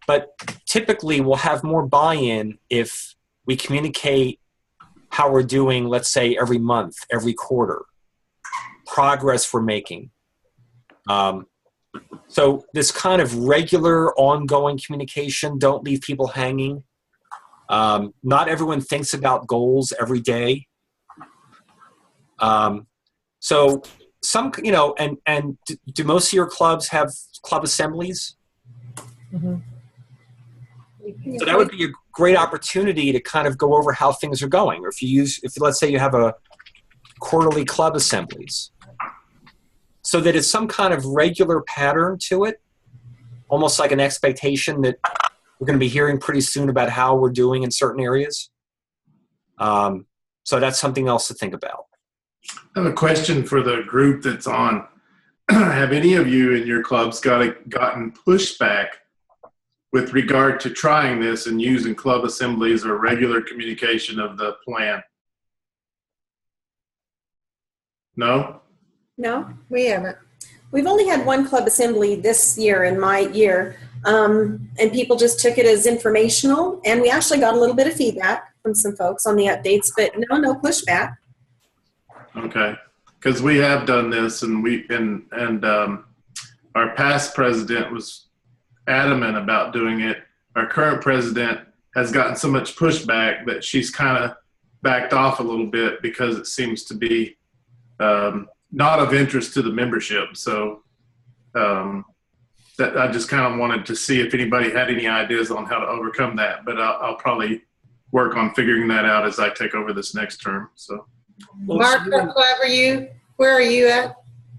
but typically we'll have more buy-in if we communicate how we're doing, let's say every month, every quarter, progress we're making. So this kind of regular ongoing communication, don't leave people hanging. Not everyone thinks about goals every day. So some, you know, and do most of your clubs have club assemblies? Mhm. So that would be a great opportunity to kind of go over how things are going. Or if let's say you have a quarterly club assemblies, so that it's some kind of regular pattern to it, almost like an expectation that we're going to be hearing pretty soon about how we're doing in certain areas. So that's something else to think about. I have a question for the group that's on. Have any of you in your clubs gotten pushback with regard to trying this and using club assemblies or regular communication of the plan? No? No, We haven't. we've only had one club assembly this year in my year, and people just took it as informational. And we actually got a little bit of feedback from some folks on the updates, but no pushback. Okay, because we have done this, and our past president was adamant about doing it. Our current president has gotten so much pushback that she's kind of backed off a little bit because it seems to be not of interest to the membership. So that I just kind of wanted to see if anybody had any ideas on how to overcome that. But I'll probably work on figuring that out as I take over this next term. So. Mark, what club are you? Where are you at?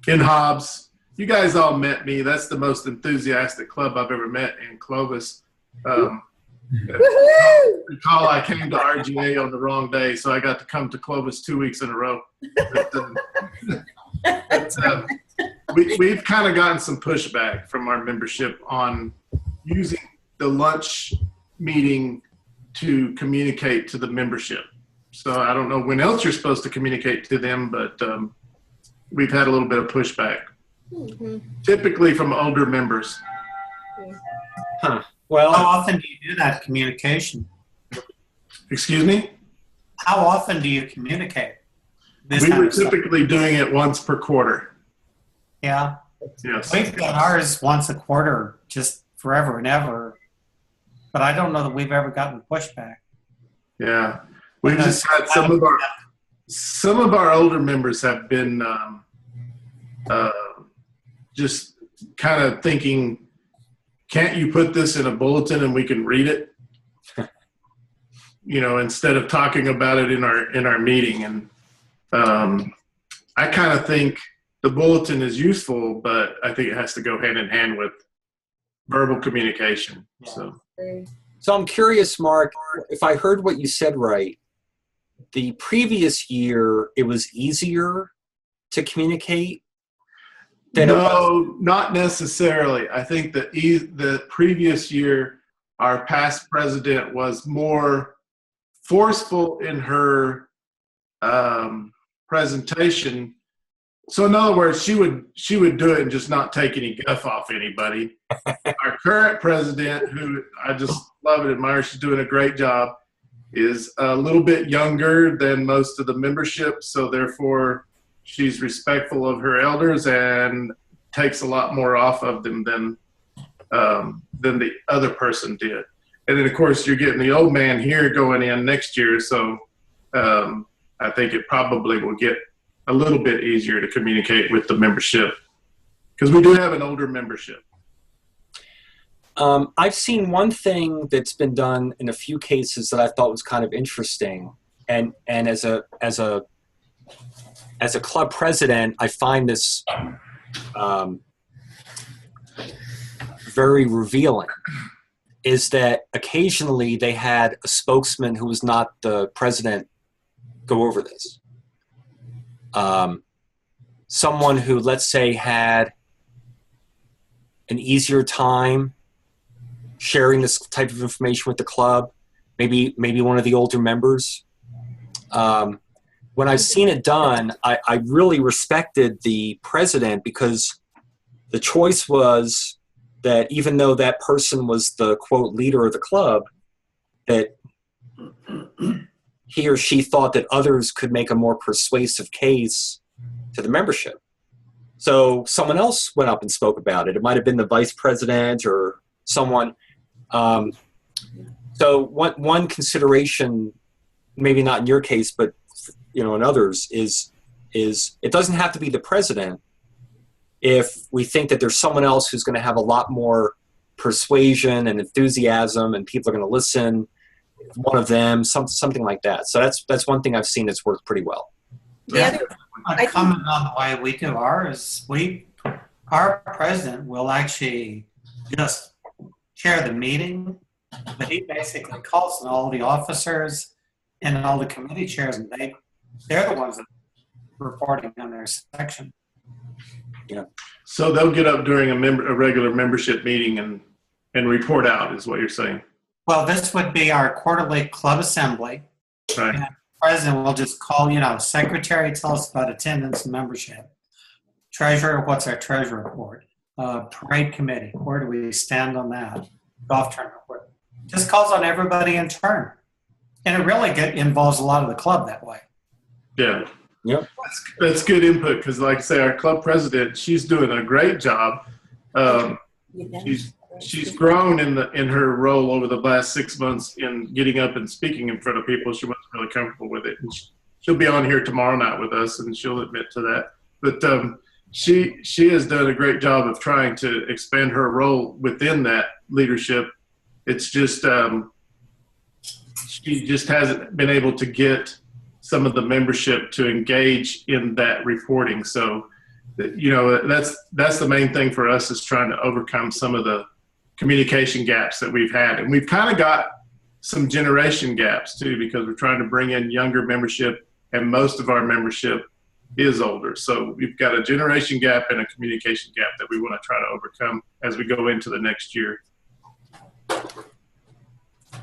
In Hobbs. You guys all met me. That's the most enthusiastic club I've ever met in Clovis. Woohoo! Recall I came to RGA on the wrong day, so I got to come to Clovis 2 weeks in a row. We've kind of gotten some pushback from our membership on using the lunch meeting to communicate to the membership. So I don't know when else you're supposed to communicate to them, but we've had a little bit of pushback, typically from older members. Huh. Well, How often do you do that communication? Excuse me? How often do you communicate? This We kind were of stuff? typically doing it once per quarter. Yeah. Yes. We've done ours once a quarter, just forever and ever. But I don't know that we've ever gotten pushback. Yeah. We've just had some of our older members have been just kind of thinking, can't you put this in a bulletin and we can read it? You know, instead of talking about it in our meeting. And I kind of think the bulletin is useful, but I think it has to go hand in hand with verbal communication. So I'm curious, Mark, if I heard what you said right, the previous year it was easier to communicate than no, not necessarily. I think that the previous year, our past president was more forceful in her presentation. So in other words, she would do it and just not take any guff off anybody. Our current president, who I just love and admire, she's doing a great job, is a little bit younger than most of the membership. So therefore, she's respectful of her elders and takes a lot more off of them than the other person did. And then, of course, you're getting the old man here going in next year. So I think it probably will get a little bit easier to communicate with the membership because we do have an older membership. I've seen one thing that's been done in a few cases that I thought was kind of interesting, and as a club president, I find this very revealing. Is that occasionally they had a spokesman who was not the president go over this. Someone who, let's say, had an easier time sharing this type of information with the club, maybe one of the older members. When I've seen it done, I really respected the president because the choice was that even though that person was the quote leader of the club, that he or she thought that others could make a more persuasive case to the membership. So someone else went up and spoke about it. It might have been the vice president or someone. So one consideration, maybe not in your case, but in others, is it doesn't have to be the president if we think that there's someone else who's going to have a lot more persuasion and enthusiasm and people are going to listen. One of them, something like that. So that's one thing I've seen that's worked pretty well. Yeah. I comment on the way we do ours. Our president will actually just chair the meeting, but he basically calls on all the officers and all the committee chairs, and they're the ones that are reporting on their section. Yeah. So they'll get up during a regular membership meeting and report out, is what you're saying. Well, this would be our quarterly club assembly. Right. And the president will just call, secretary, tell us about attendance and membership. Treasurer, what's our treasurer report? Parade committee, where do we stand on that? Golf tournament report. Just calls on everybody in turn. And it really involves a lot of the club that way. Yeah. Yep. That's good input because, like I say, our club president, she's doing a great job. She's grown in her role over the last 6 months in getting up and speaking in front of people. She wasn't really comfortable with it. And she'll be on here tomorrow night with us, and she'll admit to that. But she has done a great job of trying to expand her role within that leadership. It's just she just hasn't been able to get some of the membership to engage in that reporting. So, that's the main thing for us, is trying to overcome some of the communication gaps that we've had. And we've kind of got some generation gaps too, because we're trying to bring in younger membership, and most of our membership is older. So we've got a generation gap and a communication gap that we want to try to overcome as we go into the next year.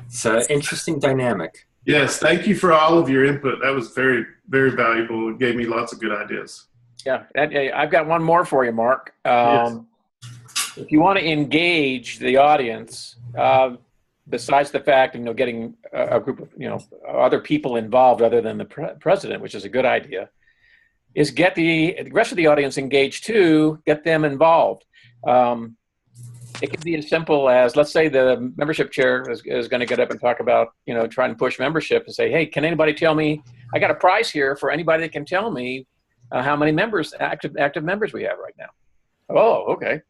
It's an interesting dynamic. Yes, thank you for all of your input. That was very, very valuable. It gave me lots of good ideas. Yeah, I've got one more for you, Mark. Yes. If you want to engage the audience, besides the fact of getting a group of other people involved other than the president, which is a good idea, is get the rest of the audience engaged too. Get them involved. It could be as simple as, let's say the membership chair is going to get up and talk about, trying to push membership and say, hey, can anybody tell me, I got a prize here for anybody that can tell me how many members, active members we have right now. Oh, okay.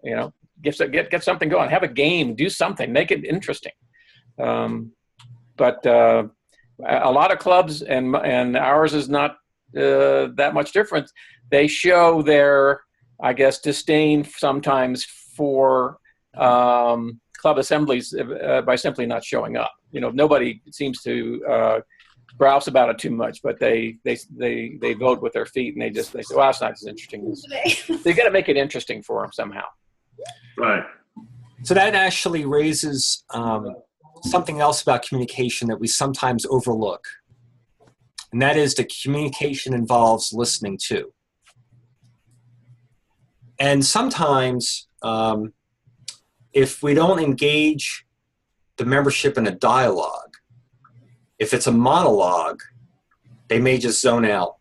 Get something going, have a game, do something, make it interesting. But a lot of clubs, and ours is not that much different. They show their, disdain sometimes for club assemblies by simply not showing up. Nobody seems to grouse about it too much, but they vote with their feet, and they say, well, it's not as interesting. They got to make it interesting for them somehow. Right. So that actually raises something else about communication that we sometimes overlook. And that is that communication involves listening too. And sometimes if we don't engage the membership in a dialogue, if it's a monologue, they may just zone out.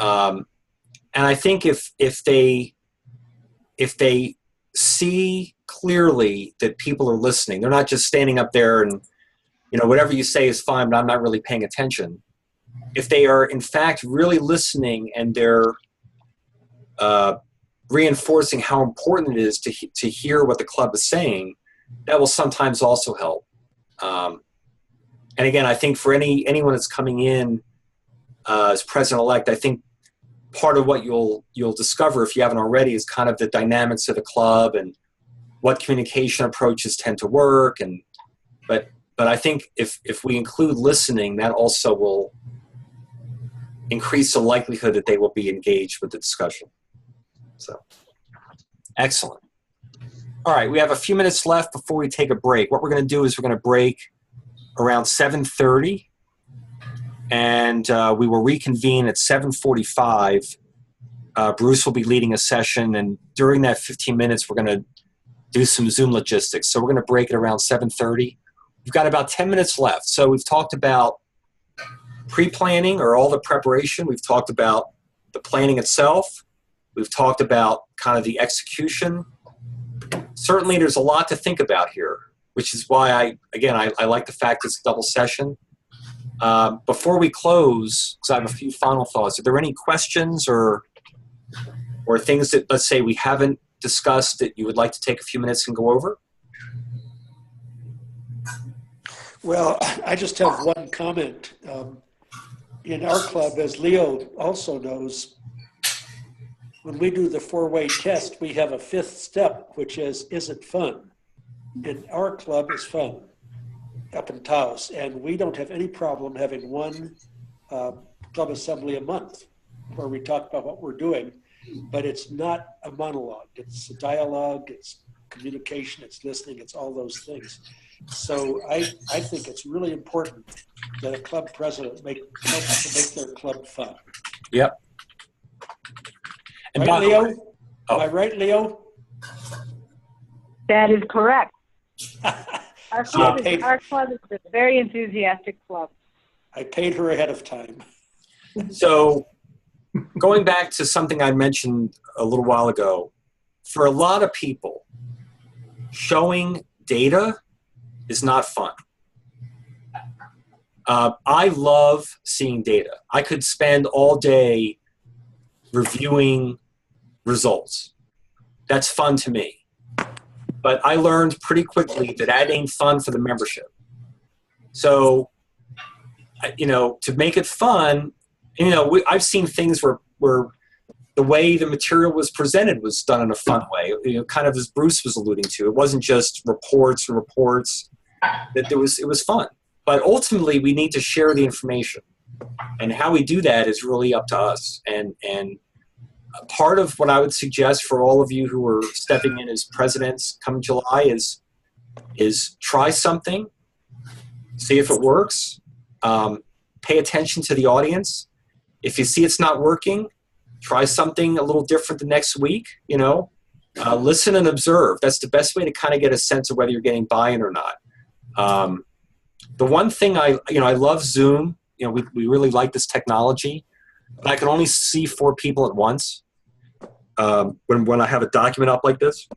And I think if they see clearly that people are listening, they're not just standing up there and, whatever you say is fine, but I'm not really paying attention. If they are, in fact, really listening and they're reinforcing how important it is to hear what the club is saying, that will sometimes also help. And again, I think for anyone that's coming in as president-elect, I think part of what you'll discover, if you haven't already, is kind of the dynamics of the club and what communication approaches tend to work. But I think if we include listening, that also will increase the likelihood that they will be engaged with the discussion. So, excellent. All right, we have a few minutes left before we take a break. What we're going to do is we're going to break around 7:30, and we will reconvene at 7:45. Bruce will be leading a session, and during that 15 minutes, we're going to do some Zoom logistics. So we're going to break it around 7:30. We've got about 10 minutes left. So we've talked about pre-planning or all the preparation. We've talked about the planning itself. We've talked about kind of the execution. Certainly there's a lot to think about here, which is why I like the fact it's a double session. Before we close, because I have a few final thoughts, are there any questions or things that, let's say, we haven't discussed that you would like to take a few minutes and go over? Well, I just have one comment. In our club, as Leo also knows, when we do the 4-way test, we have a 5th step, which is it fun? And our club is fun up in Taos, and we don't have any problem having one club assembly a month where we talk about what we're doing, but it's not a monologue. It's a dialogue, it's communication, it's listening, it's all those things. So I think it's really important that a club president helps to make their club fun. Yep. And right, by the Leo? way, Am I right, Leo? That is correct. Our club paid- is a very enthusiastic club. I paid her ahead of time. So going back to something I mentioned a little while ago, for a lot of people, showing data is not fun. I love seeing data. I could spend all day reviewing results. That's fun to me. But I learned pretty quickly that ain't fun for the membership. So, to make it fun, I've seen things where the way the material was presented was done in a fun way. Kind of as Bruce was alluding to, it wasn't just reports and reports. That it was fun. But ultimately, we need to share the information, and how we do that is really up to us. And part of what I would suggest for all of you who are stepping in as presidents come July is try something, see if it works, pay attention to the audience. If you see it's not working, try something a little different the next week. Listen and observe. That's the best way to kind of get a sense of whether you're getting buy-in or not. The one thing I love Zoom. We really like this technology, but I can only see 4 people at once when I have a document up like this.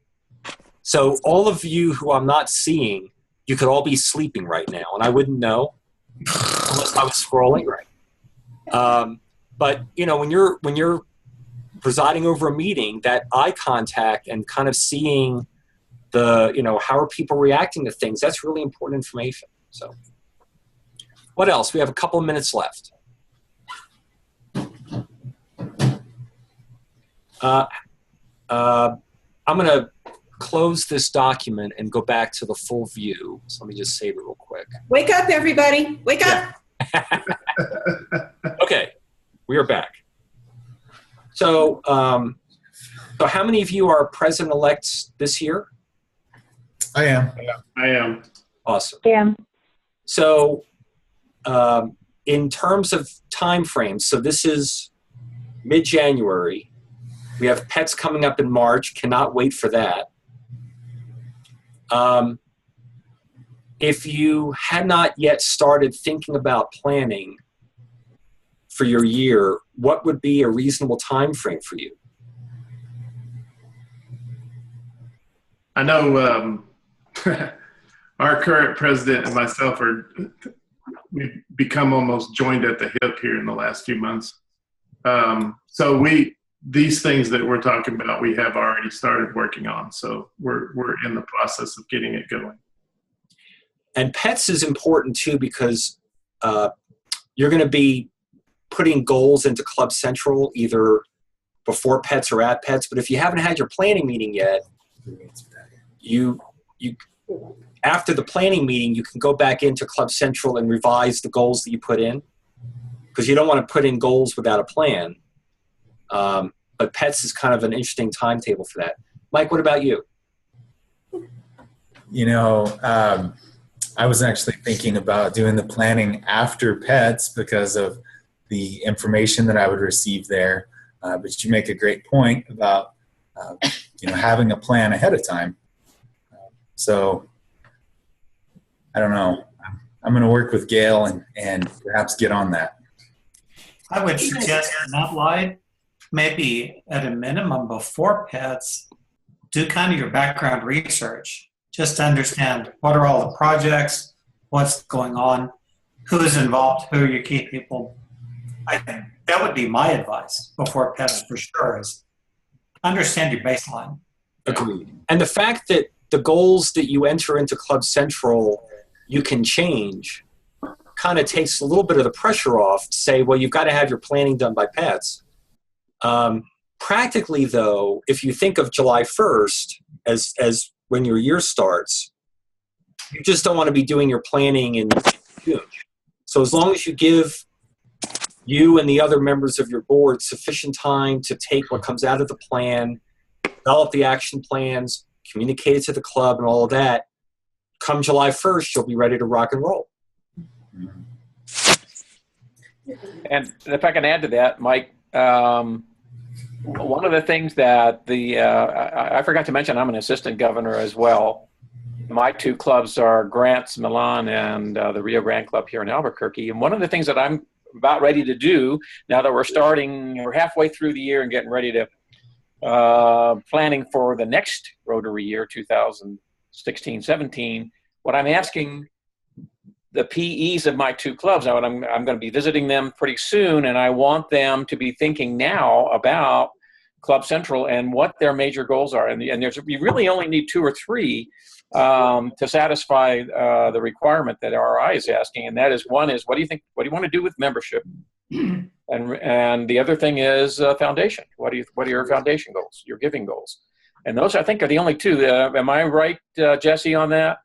So all of you who I'm not seeing, you could all be sleeping right now, and I wouldn't know unless I was scrolling. Right. But when you're presiding over a meeting, that eye contact and kind of seeing how are people reacting to things, that's really important information. So what else? We have a couple of minutes left. I'm going to close this document and go back to the full view. So let me just save it real quick. Wake up, everybody. Wake up. Okay, we are back. So, so how many of you are president-elects this year? I am. I am. Awesome. Yeah. So, in terms of time frames, so this is mid-January. We have pets coming up in March. Cannot wait for that. If you had not yet started thinking about planning for your year, what would be a reasonable time frame for you? I know our current president and myself we've become almost joined at the hip here in the last few months. So these things that we're talking about, we have already started working on. So we're in the process of getting it going. And pets is important too, because you're going to be putting goals into Club Central either before pets or at pets. But if you haven't had your planning meeting yet, you after the planning meeting, you can go back into Club Central and revise the goals that you put in, because you don't want to put in goals without a plan. But pets is kind of an interesting timetable for that. Mike, what about you? I was actually thinking about doing the planning after pets because of the information that I would receive there. But you make a great point about, having a plan ahead of time. So I don't know. I'm going to work with Gail and perhaps get on that. I would suggest in that light, maybe at a minimum before pets, do kind of your background research, just to understand what are all the projects, what's going on, who's involved, who are your key people. I think that would be my advice before pets for sure, is understand your baseline. Agreed. And the fact that the goals that you enter into Club Central you can change kind of takes a little bit of the pressure off to say, well, you've got to have your planning done by pets. Practically, though, if you think of July 1st as when your year starts, you just don't want to be doing your planning in June. So as long as you give you and the other members of your board sufficient time to take what comes out of the plan, develop the action plans, communicate it to the club and all of that, come July 1st, you'll be ready to rock and roll. And if I can add to that, Mike, one of the things that I forgot to mention, I'm an assistant governor as well. My two clubs are Grants Milan and the Rio Grande Club here in Albuquerque. And one of the things that I'm about ready to do now that we're halfway through the year and getting ready to planning for the next Rotary year, 2016-17, what I'm asking the PEs of my two clubs, now I'm going to be visiting them pretty soon, and I want them to be thinking now about Club Central and what their major goals are. And you really only need 2 or 3 to satisfy the requirement that RI is asking, and that is, one is, what do you want to do with membership? And the other thing is foundation. What are your foundation goals, your giving goals? And those, I think, are the only 2. Am I right, Jesse, on that?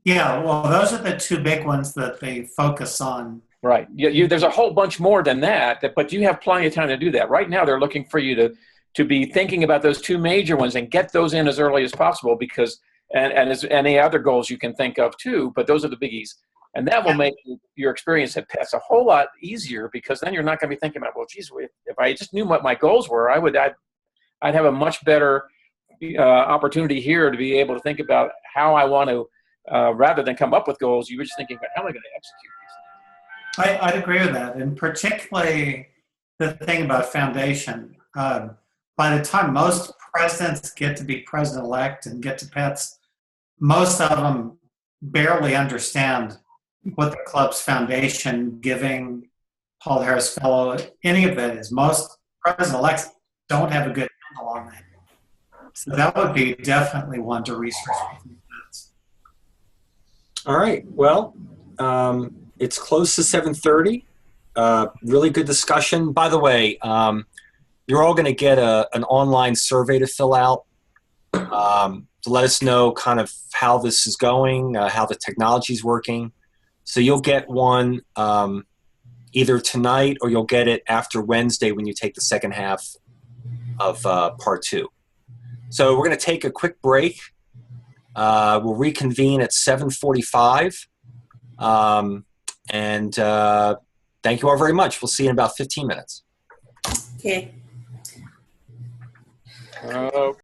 Yeah, well, those are the 2 big ones that they focus on. Right. There's a whole bunch more than that, but you have plenty of time to do that. Right now, they're looking for you to be thinking about those 2 major ones and get those in as early as possible, because and as any other goals you can think of too, but those are the biggies. And that will make your experience at PETS a whole lot easier, because then you're not going to be thinking about, well, geez, if I just knew what my goals were, I'd have a much better opportunity here to be able to think about how I want to, rather than come up with goals, you were just thinking about how am I going to execute these. I'd agree with that. And particularly the thing about foundation, by the time most presidents get to be president-elect and get to PETS, most of them barely understand what the club's foundation, giving, Paul Harris Fellow, any of that is. Most president-elects don't have a good handle on that. So that would be definitely one to research. All right. Well, it's close to 7:30. Really good discussion. By the way, you're all going to get an online survey to fill out to let us know kind of how this is going, how the technology is working. So you'll get one either tonight, or you'll get it after Wednesday when you take the second half of part 2. So we're going to take a quick break. We'll reconvene at 7:45. And thank you all very much. We'll see you in about 15 minutes. Okay.